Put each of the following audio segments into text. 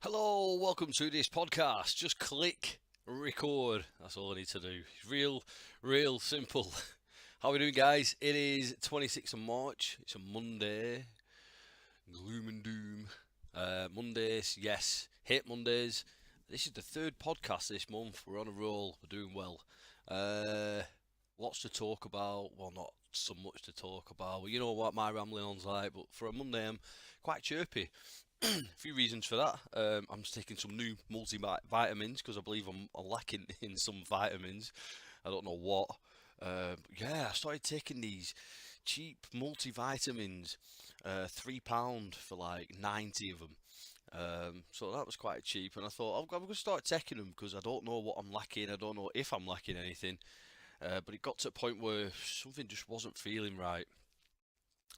Hello, welcome to this podcast. Just click record. That's all I need to do. Real simple. How are we doing, guys? It is 26th of March. It's a Monday. Gloom and doom. Mondays, yes. Hate Mondays. This is the third podcast this month. We're on a roll. We're doing well. Uh, Lots to talk about. Well, not so much to talk about. Well, you know what my rambling on's like. But for a Monday, I'm quite chirpy. A few reasons for that. I'm just taking some new multivitamins because I believe I'm lacking in some vitamins. I don't know what. Yeah, I started taking these cheap multivitamins, £3 for like 90 of them. So that was quite cheap, and I thought I'm going to start taking them because I don't know what I'm lacking. I don't know if I'm lacking anything. But it got to a point where something just wasn't feeling right.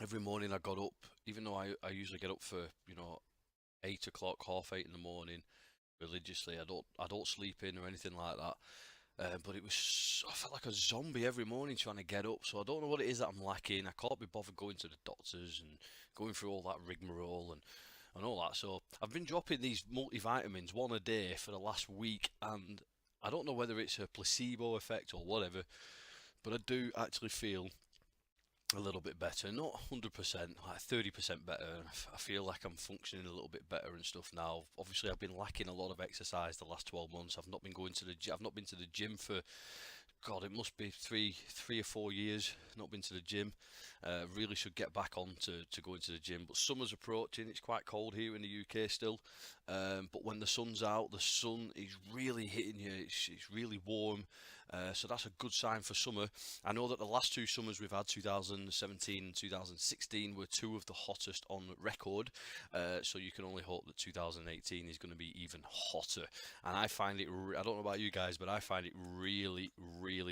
Every morning I got up, even though I usually get up for 8 o'clock, half 8 in the morning, religiously. I don't sleep in or anything like that. But I felt like a zombie every morning trying to get up. So I don't know what it is that I'm lacking. I can't be bothered going to the doctors and going through all that rigmarole and all that. So I've been dropping these multivitamins one a day for the last week, and I don't know whether it's a placebo effect or whatever, but I do actually feel a little bit better, not 100%, like 30% better. I feel like I'm functioning a little bit better and stuff now. Obviously, I've been lacking a lot of exercise the last 12 months. I've not been going to the I've not been to the gym for, God, it must be three or 4 years. Not been to the gym. Really should get back on to going to the gym. But summer's approaching. It's quite cold here in the UK still. But when the sun's out, the sun is really hitting you. It's really warm. So that's a good sign for summer. I know that the last two summers we've had, 2017 and 2016, were two of the hottest on record. So you can only hope that 2018 is going to be even hotter. And I find it, I don't know about you guys, but I find it really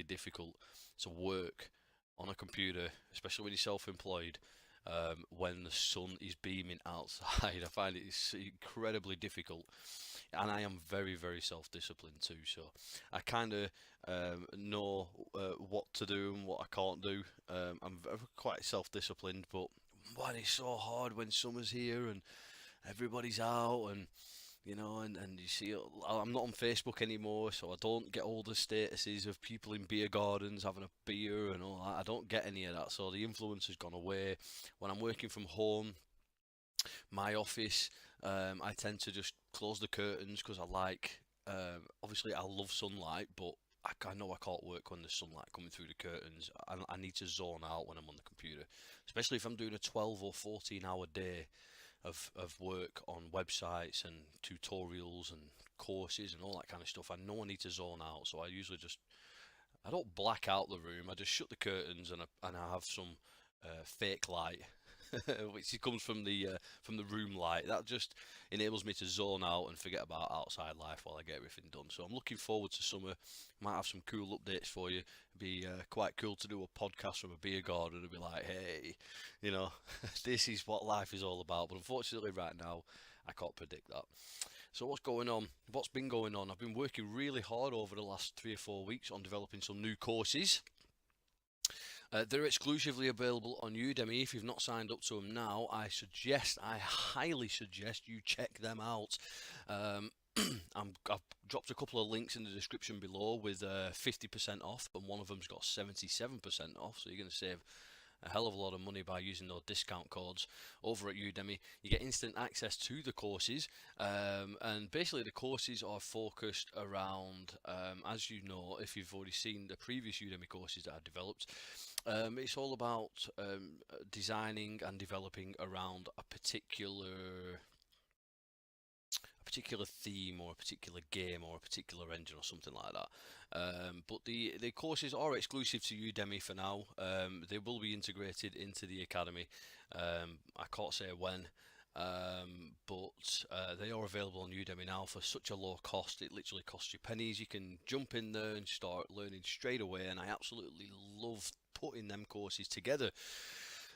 difficult to work on a computer, especially when you're self-employed, when the sun is beaming outside. I find it incredibly difficult, and I am very self-disciplined too. So I kind of know what to do and what I can't do. I'm quite self-disciplined, but man, it's so hard when summer's here and everybody's out and you see, I'm not on Facebook anymore, so I don't get all the statuses of people in beer gardens having a beer and all that. I don't get any of that, so the influence has gone away. When I'm working from home, my office, I tend to just close the curtains because obviously, I love sunlight, but I know I can't work when there's sunlight coming through the curtains. I need to zone out when I'm on the computer, especially if I'm doing a 12 or 14-hour day of work on websites and tutorials and courses and all that kind of stuff. I know I need to zone out, so I don't black out the room. I just shut the curtains and I have some fake light, which comes from the room light. That just enables me to zone out and forget about outside life while I get everything done. So I'm looking forward to summer. Might have some cool updates for you. Be quite cool to do a podcast from a beer garden and be like, hey, you know, this is what life is all about. But unfortunately, right now, I can't predict that. So what's going on? What's been going on? I've been working really hard over the last 3 or 4 weeks on developing some new courses. They're exclusively available on Udemy. If you've not signed up to them now, I highly suggest you check them out. Um, I've dropped a couple of links in the description below with 50% off, and one of them's got 77% off, so you're going to save a hell of a lot of money by using those discount codes over at Udemy. You get instant access to the courses, and basically the courses are focused around, as you know, if you've already seen the previous Udemy courses that I've developed, it's all about designing and developing around a particular theme or a particular game or a particular engine or something like that. But the courses are exclusive to Udemy for now. They will be integrated into the academy. I can't say when, but they are available on Udemy now for such a low cost. It literally costs you pennies. You can jump in there and start learning straight away, and I absolutely love putting them courses together.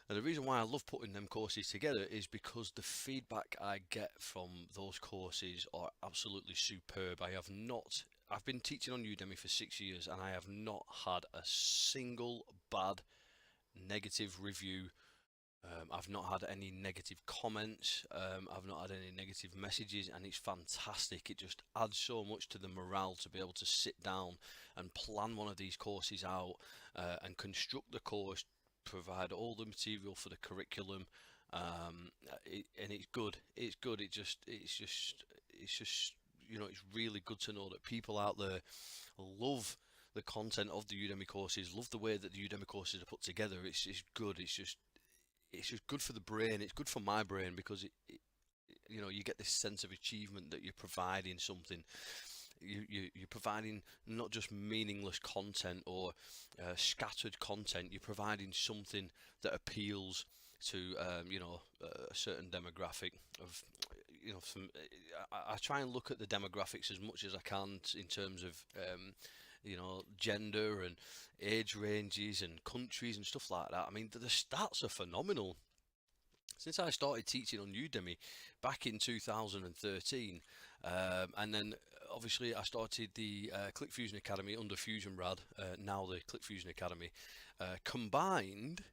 And the reason why I love putting them courses together is because the feedback I get from those courses are absolutely superb. I've been teaching on Udemy for 6 years, and I have not had a single bad negative review I've not had any negative comments. I've not had any negative messages, and it's fantastic. It just adds so much to the morale to be able to sit down and plan one of these courses out, and construct the course, provide all the material for the curriculum, and it's good. It's good. It's just, it's really good to know that people out there love the content of the Udemy courses, love the way that the Udemy courses are put together. It's good. It's just good for the brain. It's good for my brain because you get this sense of achievement that you're providing something. You're providing not just meaningless content or scattered content. You're providing something that appeals to a certain demographic of some. I try and look at the demographics as much as I can in terms of gender and age ranges and countries and stuff like that. I mean, the stats are phenomenal. Since I started teaching on Udemy back in 2013, and then obviously I started the ClickFusion Academy under Fusion Rad, now the ClickFusion Academy, combined.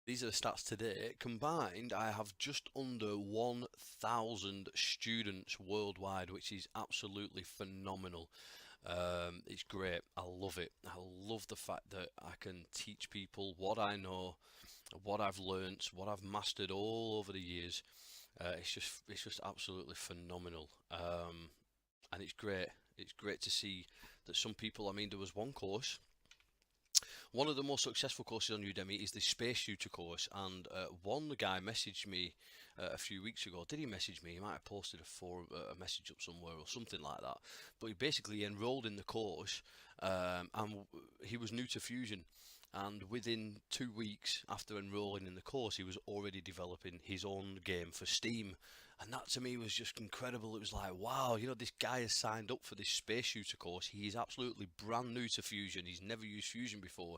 These are the stats today. Combined, I have just under 1,000 students worldwide, which is absolutely phenomenal. It's great. I love it. I love the fact that I can teach people what I know, what I've learnt, what I've mastered all over the years. It's just absolutely phenomenal. And it's great. It's great to see that some people. I mean, there was one course. One of the most successful courses on Udemy is the Space Shooter course, and one guy messaged me a few weeks ago. Did he message me? He might have posted a message up somewhere or something like that. But he basically enrolled in the course, and he was new to Fusion. And within 2 weeks after enrolling in the course, he was already developing his own game for Steam. And that to me was just incredible. It was like, wow, this guy has signed up for this Space Shooter course. He is absolutely brand new to Fusion. He's never used Fusion before.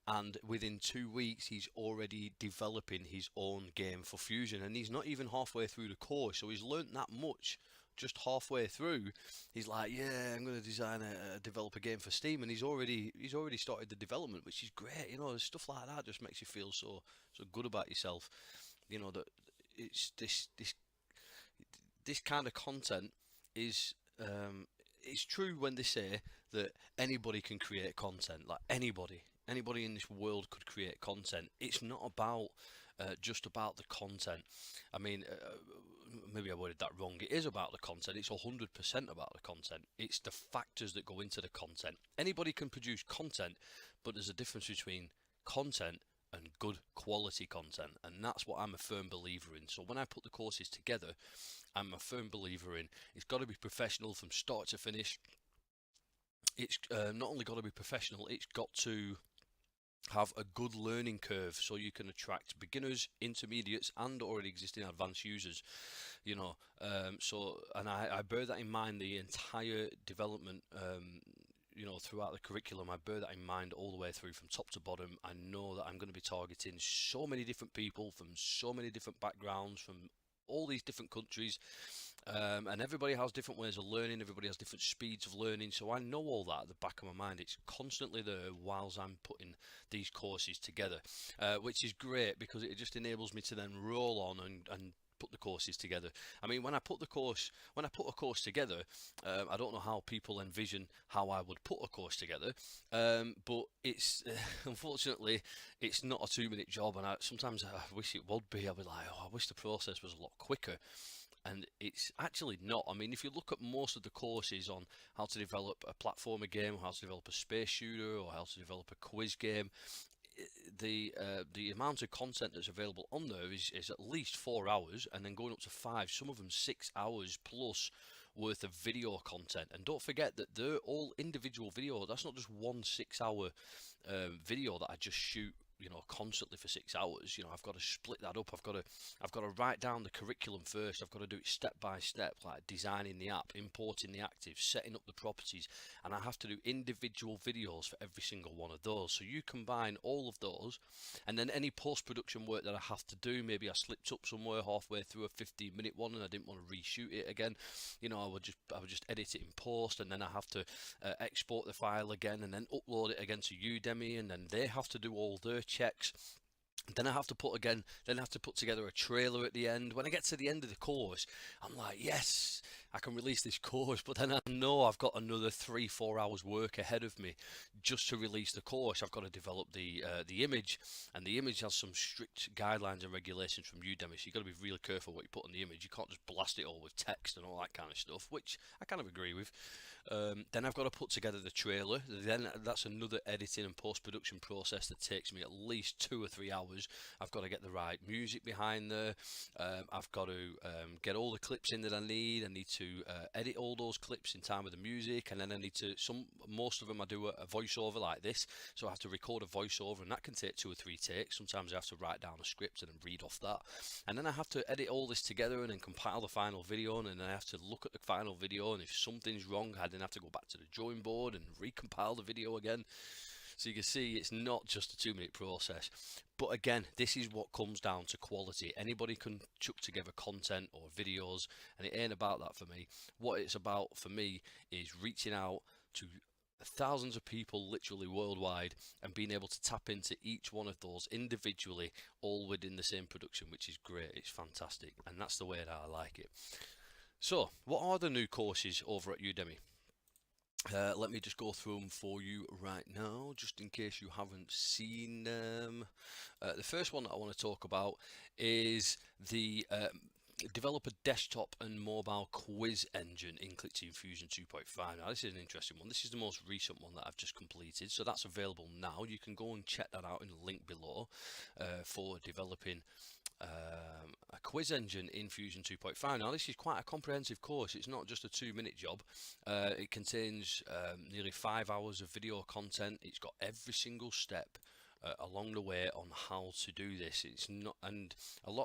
And within 2 weeks, he's already developing his own game for Fusion. And he's not even halfway through the course. So he's learnt that much just halfway through. He's like, yeah, I'm going to develop a game for Steam. And he's already started the development, which is great. Stuff like that just makes you feel so good about yourself. That it's this kind of content is it's true when they say that anybody can create content. Like anybody in this world could create content. It's not about just about the content. I mean, maybe I worded that wrong. It is about the content. It's 100% about the content. It's the factors that go into the content. Anybody can produce content, but there's a difference between content and good quality content, and that's what I'm a firm believer in. So when I put the courses together, I'm a firm believer in it's got to be professional from start to finish. It's not only got to be professional, it's got to have a good learning curve so you can attract beginners, intermediates, and already existing advanced users. And I bear that in mind the entire development. Throughout the curriculum, I bear that in mind all the way through from top to bottom. I know that I'm going to be targeting so many different people from so many different backgrounds, from all these different countries, and everybody has different ways of learning. Everybody has different speeds of learning, so I know all that at the back of my mind. It's constantly there whilst I'm putting these courses together, which is great because it just enables me to then roll on and put the courses together. I mean, when I put a course together, I don't know how people envision how I would put a course together, but it's unfortunately it's not a 2-minute job, and sometimes I wish it would be. I'd be like, oh, I wish the process was a lot quicker. And it's actually not. I mean, if you look at most of the courses on how to develop a platformer game, or how to develop a space shooter, or how to develop a quiz game, the amount of content that's available on there is at least 4 hours, and then going up to 5, some of them 6 hours plus worth of video content. And don't forget that they're all individual video. That's not just one 6-hour video that I just shoot constantly for 6 hours. I've got to split that up. I've got to write down the curriculum first. I've got to do it step by step, like designing the app, importing the actives, setting up the properties, and I have to do individual videos for every single one of those. So you combine all of those, and then any post-production work that I have to do. Maybe I slipped up somewhere halfway through a 15-minute one and I didn't want to reshoot it again. I would just edit it in post, and then I have to export the file again, and then upload it again to Udemy, and then they have to do all their checks. Then I have to put together a trailer at the end. When I get to the end of the course, I'm like, yes, I can release this course. But then I know I've got another 3-4 hours work ahead of me just to release the course. I've got to develop the image, and the image has some strict guidelines and regulations from Udemy. So you've got to be really careful what you put on the image. You can't just blast it all with text and all that kind of stuff, which I kind of agree with. Then I've got to put together the trailer. Then that's another editing and post-production process that takes me at least 2 or 3 hours. I've got to get the right music behind there. I've got to get all the clips in that I need. I need to edit all those clips in time with the music, and then I need to most of them I do a voiceover like this. So I have to record a voiceover, and that can take 2 or 3 takes. Sometimes I have to write down a script and then read off that, and then I have to edit all this together and then compile the final video, and then I have to look at the final video, and if something's wrong, I then have to go back to the drawing board and recompile the video again. So you can see it's not just a 2-minute process. But again, this is what comes down to quality. Anybody can chuck together content or videos, and it ain't about that for me. What it's about for me is reaching out to thousands of people literally worldwide and being able to tap into each one of those individually, all within the same production, which is great. It's fantastic, and that's the way that I like it. So what are the new courses over at Udemy? Let me just go through them for you right now, just in case you haven't seen them. The first one that I want to talk about is the develop a desktop and mobile quiz engine in Clickteam Fusion 2.5. Now this is an interesting one. This is the most recent one that I've just completed, so that's available now. You can go and check that out in the link below for developing a quiz engine in Fusion 2.5. Now this is quite a comprehensive course. It's not just a 2-minute job. It contains nearly 5 hours of video content. It's got every single step along the way on how to do this. It's not, and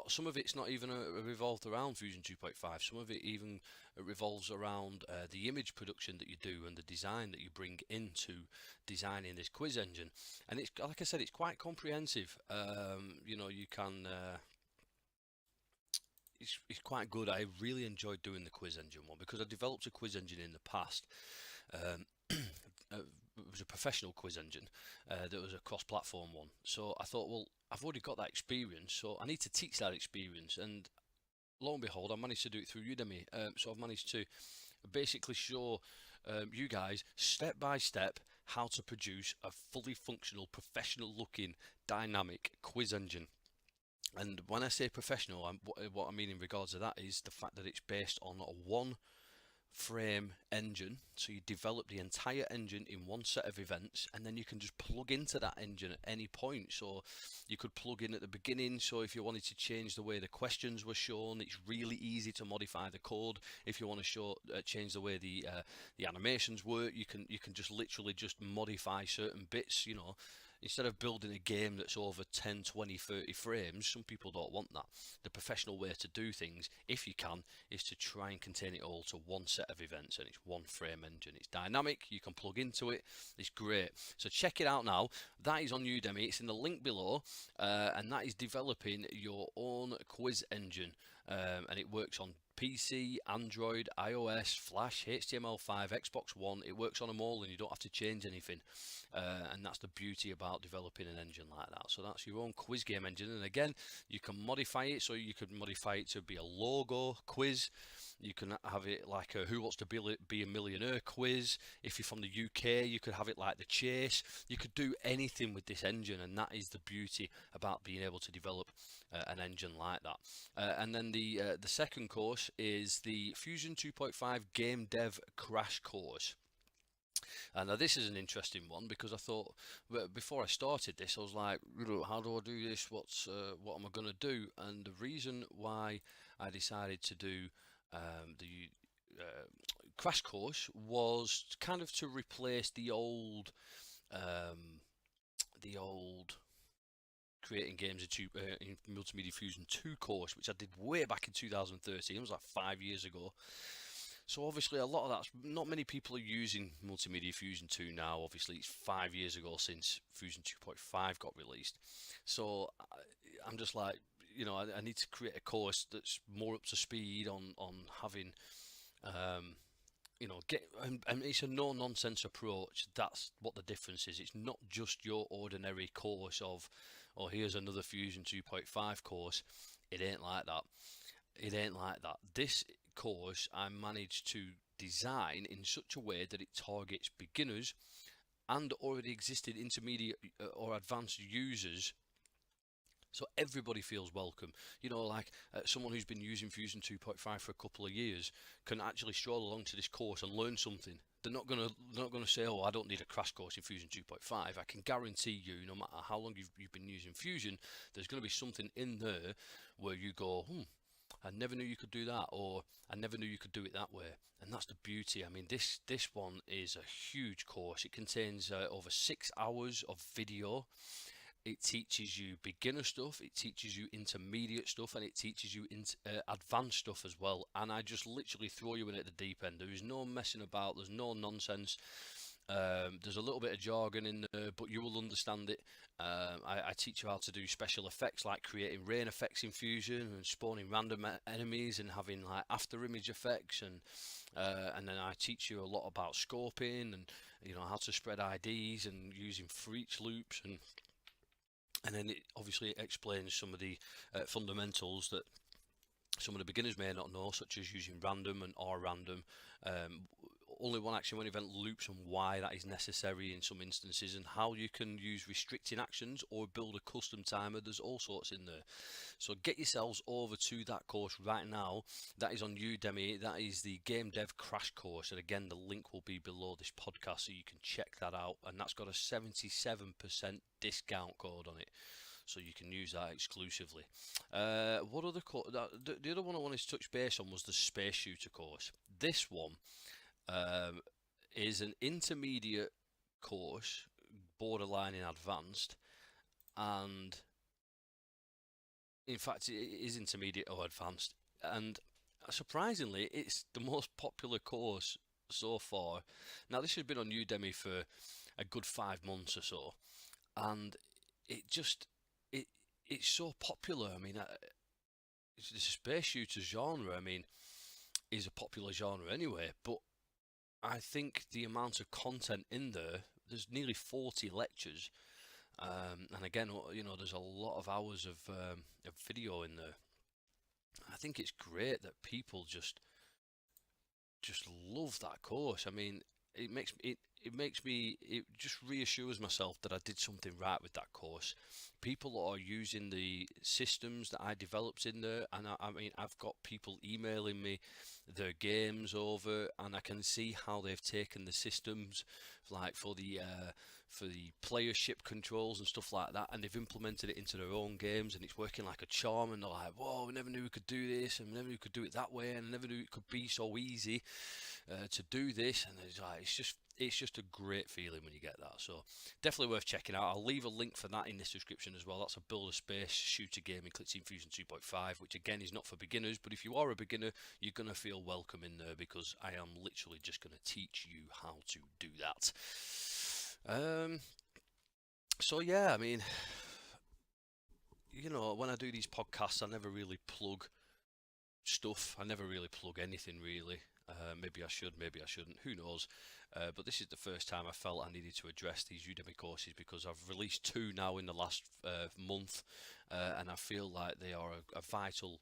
some of it's not even revolved around Fusion 2.5. Some of it even revolves around the image production that you do and the design that you bring into designing this quiz engine. And it's, like I said, it's quite comprehensive. You know, you can it's quite good. I really enjoyed doing the quiz engine one because I developed a quiz engine in the past. It was a professional quiz engine that was a cross-platform one. So I thought, well, I've already got that experience, so I need to teach that experience. And lo and behold, I managed to do it through Udemy. So I've managed to basically show you guys step by step how to produce a fully functional, professional-looking, dynamic quiz engine. And when I say professional, what I mean in regards to that is the fact that it's based on a one frame engine. So you develop the entire engine in one set of events, and then you can just plug into that engine at any point. So you could plug in at the beginning, so if you wanted to change the way the questions were shown, it's really easy to modify the code. If you want to change the way the animations work, you can just literally just modify certain bits, you know. Instead of building a game that's over 10, 20, 30 frames, some people don't want that. The professional way to do things, if you can, is to try and contain it all to one set of events, and it's one frame engine. It's dynamic, you can plug into it, it's great. So check it out now. That is on Udemy, it's in the link below, and that is developing your own quiz engine. And it works on PC, Android, iOS, Flash, HTML5, Xbox One. It works on them all, and you don't have to change anything. And that's the beauty about developing an engine like that. So that's your own quiz game engine, and again, you can modify it. So you could modify it to be a logo quiz. You can have it like a Who Wants to Be a Millionaire quiz. If you're from the UK, you could have it like the Chase. You could do anything with this engine, and that is the beauty about being able to develop an engine like that. And then the second course is the Fusion 2.5 Game Dev Crash Course. And now this is an interesting one because I thought, before I started this, I was like, how do I do this? What am I going to do? And the reason why I decided to do the crash course was kind of to replace the old creating games in Multimedia Fusion 2 course, which I did way back in 2013. It was like 5 years ago. So obviously a lot of that's, not many people are using Multimedia Fusion 2 now. Obviously it's 5 years ago since Fusion 2.5 got released. So I'm just like, you know, I need to create a course that's more up to speed on having, you know, and it's a no-nonsense approach. That's what the difference is. It's not just your ordinary course of or here's another Fusion 2.5 course. It ain't like that. It ain't like that. This course I managed to design in such a way that it targets beginners and already existing intermediate or advanced users, so everybody feels welcome. You know, like someone who's been using Fusion 2.5 for a couple of years can actually stroll along to this course and learn something. They're not gonna say, "Oh, I don't need a crash course in Fusion 2.5." I can guarantee you, no matter how long you've been using Fusion, there's going to be something in there where you go, I never knew you could do that, or I never knew you could do it that way. And that's the beauty. I mean, this one is a huge course. It contains over 6 hours of video. It teaches you beginner stuff, it teaches you intermediate stuff, and it teaches you advanced stuff as well. And I just literally throw you in at the deep end. There is no messing about, there's no nonsense. There's a little bit of jargon in there, but you will understand it. I teach you how to do special effects, like creating rain effects in Fusion and spawning random enemies and having like after image effects, and then I teach you a lot about scoping and how to spread IDs and using for each loops, and then it obviously explains some of the fundamentals that some of the beginners may not know, such as using random and random, only one action one event loops, and why that is necessary in some instances, and how you can use restricting actions or build a custom timer. There's all sorts in there. So get yourselves over to that course right now. That is on Udemy. That is the Game Dev Crash Course, and again, the link will be below this podcast, so you can check that out. And that's got a 77% discount code on it, so you can use that exclusively. What other the other one I wanted to touch base on was the Space Shooter course. This one is an intermediate course, borderline in advanced, and in fact it is intermediate or advanced, and surprisingly it's the most popular course so far. Now this has been on Udemy for a good 5 months or so, and it's so popular. I mean, the space shooter genre, I mean, is a popular genre anyway, but I think the amount of content in there's nearly 40 lectures, and again, there's a lot of hours of video in there. I think it's great that people just love that course. I mean, it just reassures myself that I did something right with that course. People are using the systems that I developed in there, and I mean, I've got people emailing me their games over, and I can see how they've taken the systems, like for the playership controls and stuff like that, and they've implemented it into their own games, and it's working like a charm. And they're like, "Whoa, we never knew we could do this, and we never knew we could do it that way, and I never knew it could be so easy to do this." And it's just a great feeling when you get that. So definitely worth checking out. I'll leave a link for that in this description as well. That's a build a space shooter game in Clickteam Fusion 2.5, which again is not for beginners, but if you are a beginner, you're going to feel welcome in there, because I am literally just going to teach you how to do that. So yeah, I mean, when I do these podcasts, I never really plug stuff. I never really plug anything, really. Maybe I should, maybe I shouldn't, who knows. But this is the first time I felt I needed to address these Udemy courses, because I've released 2 now in the last month, and I feel like they are a vital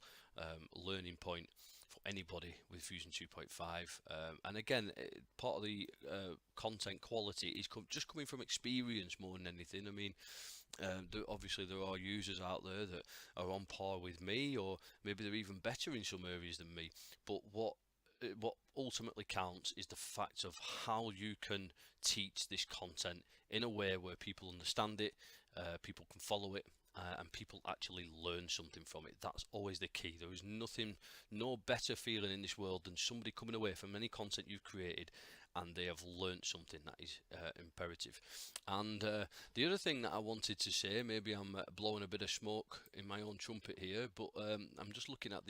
learning point for anybody with Fusion 2.5. And again, part of the content quality is just coming from experience more than anything. I mean, obviously there are users out there that are on par with me, or maybe they're even better in some areas than me, but what ultimately counts is the fact of how you can teach this content in a way where people understand it, people can follow it, and people actually learn something from it. That's always the key. There is no better feeling in this world than somebody coming away from any content you've created and they have learnt something. That is imperative. And the other thing that I wanted to say, maybe I'm blowing a bit of smoke in my own trumpet here, but I'm just looking at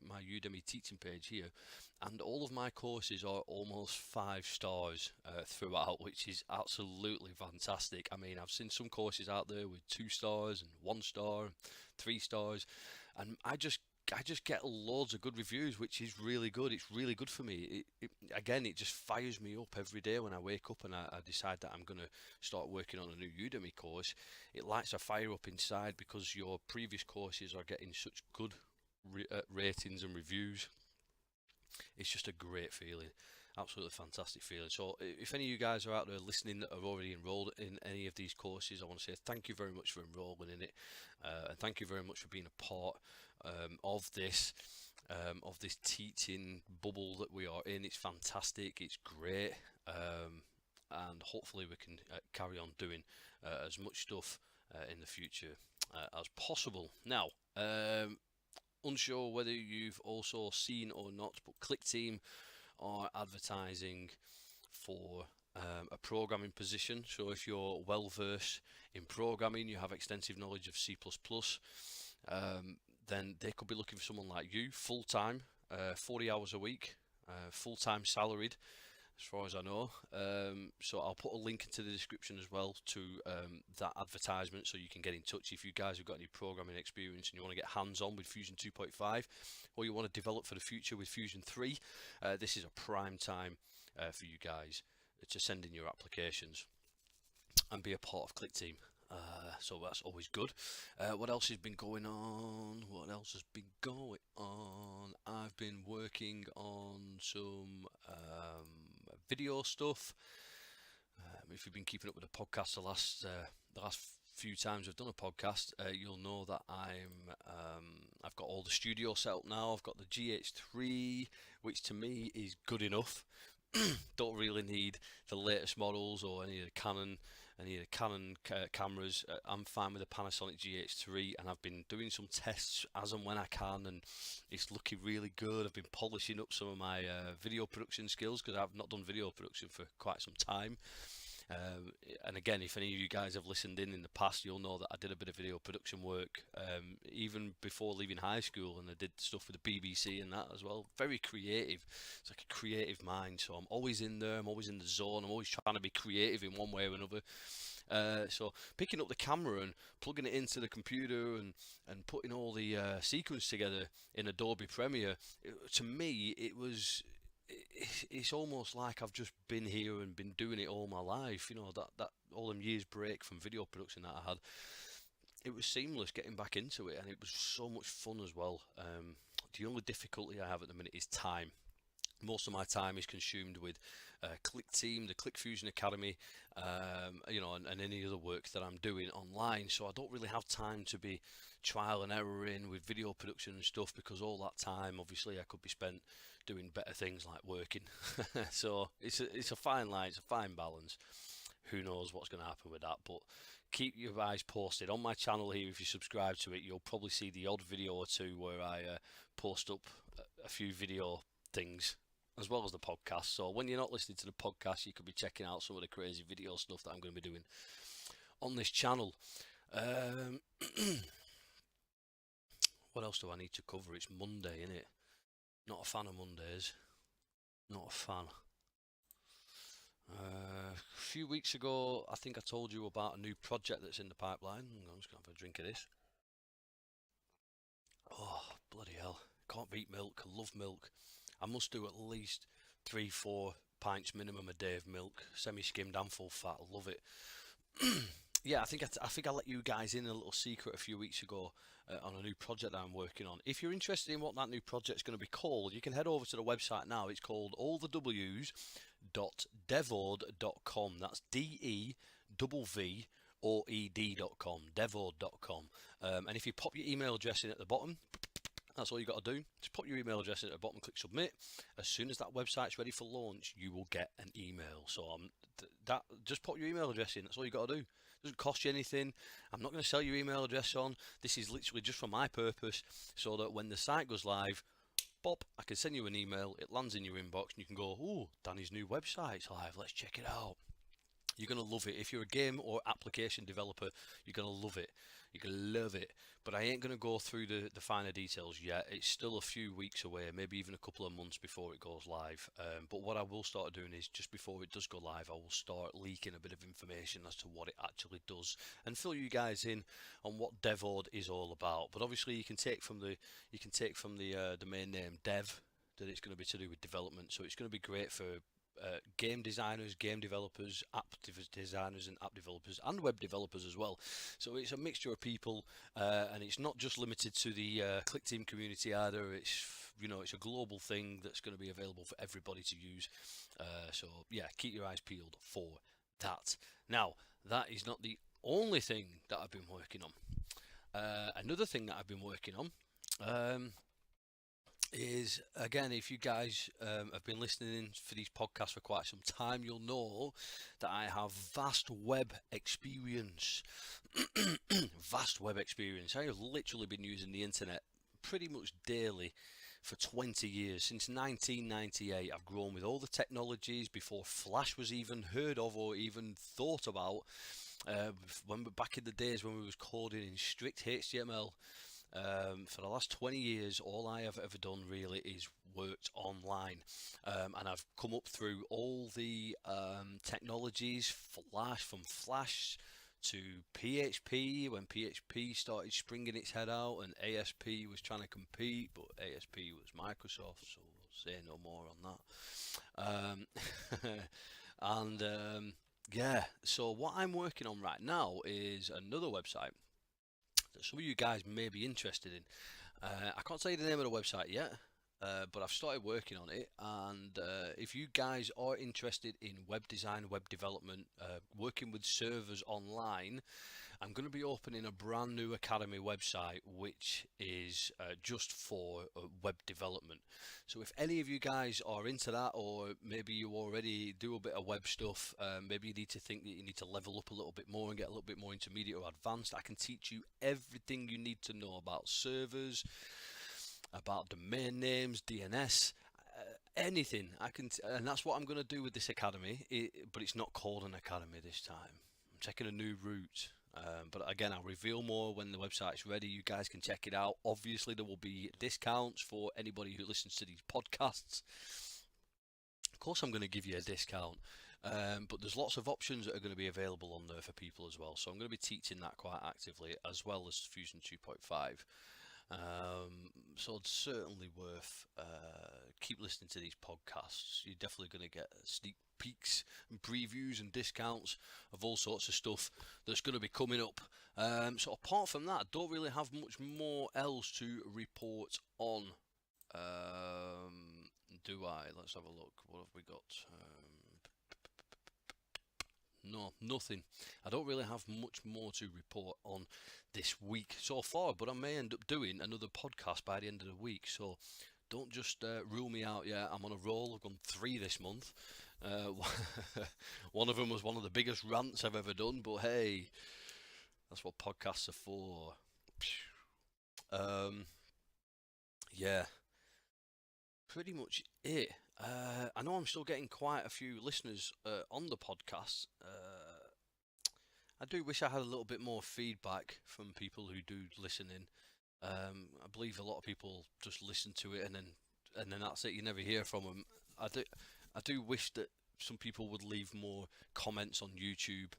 my Udemy teaching page here, and all of my courses are almost 5 stars throughout, which is absolutely fantastic. I mean, I've seen some courses out there with 2 stars and 1 star, 3 stars, and I just I just get loads of good reviews, which is really good. It's really good for me. Again, it just fires me up every day when I wake up and I decide that I'm going to start working on a new Udemy course. It lights a fire up inside because your previous courses are getting such good ratings and reviews. It's just a great feeling, absolutely fantastic feeling. So if any of you guys are out there listening that are already enrolled in any of these courses, I want to say thank you very much for enrolling in it, and thank you very much for being a part of this teaching bubble that we are in. It's fantastic, it's great, and hopefully we can carry on doing as much stuff in the future as possible. Now, unsure whether you've also seen or not, but Clickteam are advertising for a programming position. So if you're well versed in programming, you have extensive knowledge of C++, then they could be looking for someone like you, full-time, 40 hours a week, full-time salaried, as far as I know. So I'll put a link into the description as well to that advertisement, so you can get in touch if you guys have got any programming experience and you want to get hands-on with Fusion 2.5, or you want to develop for the future with Fusion 3. This is a prime time for you guys to send in your applications and be a part of Clickteam. So that's always good. What else has been going on? I've been working on some video stuff. If you've been keeping up with the podcast the last few times I've done a podcast, you'll know that I've got all the studio set up now. I've got the GH3, which to me is good enough. Don't really need the latest models or any of the Canon cameras. I'm fine with the Panasonic GH3, and I've been doing some tests as and when I can, and it's looking really good. I've been polishing up some of my video production skills, because I've not done video production for quite some time. And again, if any of you guys have listened in the past, you'll know that I did a bit of video production work even before leaving high school, and I did stuff with the BBC and that as well. Very creative. It's like a creative mind, so I'm always in there, I'm always in the zone, I'm always trying to be creative in one way or another. So picking up the camera and plugging it into the computer and putting all the sequence together in Adobe Premiere, to me it's almost like I've just been here and been doing it all my life. You know, that all them years break from video production that I had, it was seamless getting back into it, and it was so much fun as well. The only difficulty I have at the minute is time. Most of my time is consumed with Clickteam, the ClickFusion Academy, you know, and any other work that I'm doing online. So I don't really have time to be trial and erroring with video production and stuff, because all that time, obviously, I could be spent doing better things like working. So it's a fine line, it's a fine balance. Who knows what's going to happen with that? But keep your eyes posted on my channel here. If you subscribe to it, you'll probably see the odd video or two where I post up a few video things, as well as the podcast. So when you're not listening to the podcast, you could be checking out some of the crazy video stuff that I'm going to be doing on this channel. What else do I need to cover? It's Monday, innit? Not a fan of Mondays. Not a fan. A few weeks ago, I think I told you about a new project that's in the pipeline. I'm just going to have a drink of this. Oh, bloody hell. Can't beat milk. I love milk. I must do at least 3-4 pints minimum a day of milk, semi-skimmed and full fat. I love it. Yeah, I think I let you guys in a little secret a few weeks ago on a new project that I'm working on. If you're interested in what that new project's going to be called, you can head over to the website now. It's called allthews.devvoed.com. That's DEVVOED.com, devvoed.com. And if you pop your email address in at the bottom, that's all you got to do. Just put your email address in at the bottom, click submit. As soon as that website's ready for launch, you will get an email. So just put your email address in. That's all you got to do. It doesn't cost you anything. I'm not going to sell your email address on. This is literally just for my purpose, so that when the site goes live, Bob, I can send you an email. It lands in your inbox, and you can go, "Oh, Danny's new website's live. Let's check it out." You're going to love it. If you're a game or application developer, you're going to love it. You're gonna love it. But I ain't gonna go through the finer details yet. It's still a few weeks away, maybe even a couple of months before it goes live. But what I will start doing is just before it does go live, I will start leaking a bit of information as to what it actually does and fill you guys in on what Devvoed is all about. But obviously, you can take from the domain name Dev that it's going to be to do with development. So it's going to be great for game designers, game developers, designers, and app developers, and web developers as well. So it's a mixture of people, and it's not just limited to the Clickteam community either. It's a global thing that's going to be available for everybody to use. So yeah, keep your eyes peeled for that. Now, that is not the only thing that I've been working on. Another thing that I've been working on is, again, if you guys have been listening in for these podcasts for quite some time, you'll know that I have vast web experience. Vast web experience. I have literally been using the internet pretty much daily for 20 years. Since 1998, I've grown with all the technologies before Flash was even heard of or even thought about. Back in the days when we was coding in strict HTML. For the last 20 years, all I have ever done really is worked online, and I've come up through all the technologies, from Flash to PHP, when PHP started springing its head out and ASP was trying to compete, but ASP was Microsoft, so we'll say no more on that. Yeah, so what I'm working on right now is another website that some of you guys may be interested in. I can't tell you the name of the website yet, but I've started working on it, and if you guys are interested in web design, web development, working with servers online, I'm going to be opening a brand new Academy website which is just for web development. So if any of you guys are into that, or maybe you already do a bit of web stuff, maybe you need to think that you need to level up a little bit more and get a little bit more intermediate or advanced, I can teach you everything you need to know about servers, about domain names, DNS, anything. And that's what I'm going to do with this academy. But it's not called an academy this time. I'm taking a new route. But again, I'll reveal more when the website's ready. You guys can check it out. Obviously, there will be discounts for anybody who listens to these podcasts. Of course, I'm going to give you a discount. But there's lots of options that are going to be available on there for people as well. So I'm going to be teaching that quite actively, as well as Fusion 2.5. So it's certainly worth keep listening to these podcasts. You're definitely going to get sneak peeks and previews and discounts of all sorts of stuff that's going to be coming up. So apart from that, I don't really have much more else to report on. Do I? Let's have a look. What have we got? No, nothing. I don't really have much more to report on this week so far, but I may end up doing another podcast by the end of the week, so don't just rule me out yet. I'm on a roll. I've done 3 this month. One of them was one of the biggest rants I've ever done, but hey, that's what podcasts are for. Yeah, pretty much it. I know I'm still getting quite a few listeners on the podcast. I do wish I had a little bit more feedback from people who do listen in. I believe a lot of people just listen to it and then that's it. You never hear from them. I do wish that some people would leave more comments on YouTube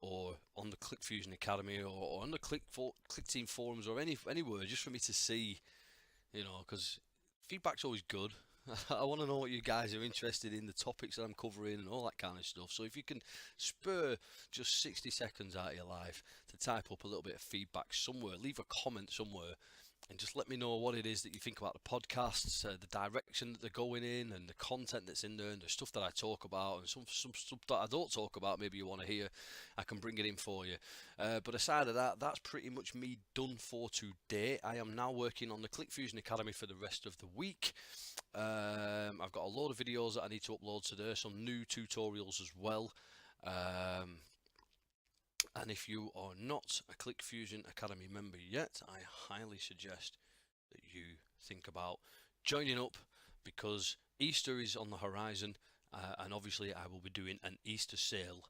or on the ClickFusion Academy or on the Clickteam forums or anywhere, just for me to see, because feedback's always good. I want to know what you guys are interested in, the topics that I'm covering and all that kind of stuff. So if you can spur just 60 seconds out of your life to type up a little bit of feedback somewhere, leave a comment somewhere, and just let me know what it is that you think about the podcasts, the direction that they're going in, and the content that's in there, and the stuff that I talk about, and some stuff that I don't talk about, maybe you want to hear, I can bring it in for you. But aside of that, that's pretty much me done for today. I am now working on the ClickFusion Academy for the rest of the week. I've got a load of videos that I need to upload to there, some new tutorials as well. And if you are not a ClickFusion Academy member yet, I highly suggest that you think about joining up, because Easter is on the horizon, and obviously I will be doing an Easter sale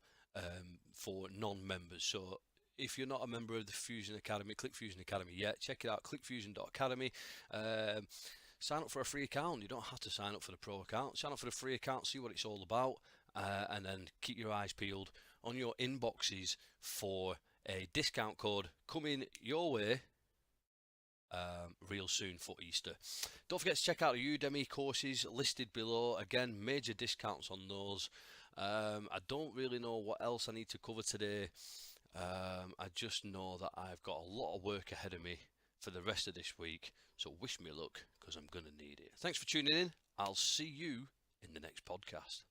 for non-members. So if you're not a member of the Fusion Academy, ClickFusion Academy yet, check it out, clickfusion.academy. Sign up for a free account. You don't have to sign up for the pro account. Sign up for the free account, see what it's all about, and then keep your eyes peeled on your inboxes for a discount code coming your way real soon for Easter. Don't forget to check out the Udemy courses listed below. Again, major discounts on those. I don't really know what else I need to cover today. I just know that I've got a lot of work ahead of me for the rest of this week, so wish me luck because I'm going to need it. Thanks for tuning in. I'll see you in the next podcast.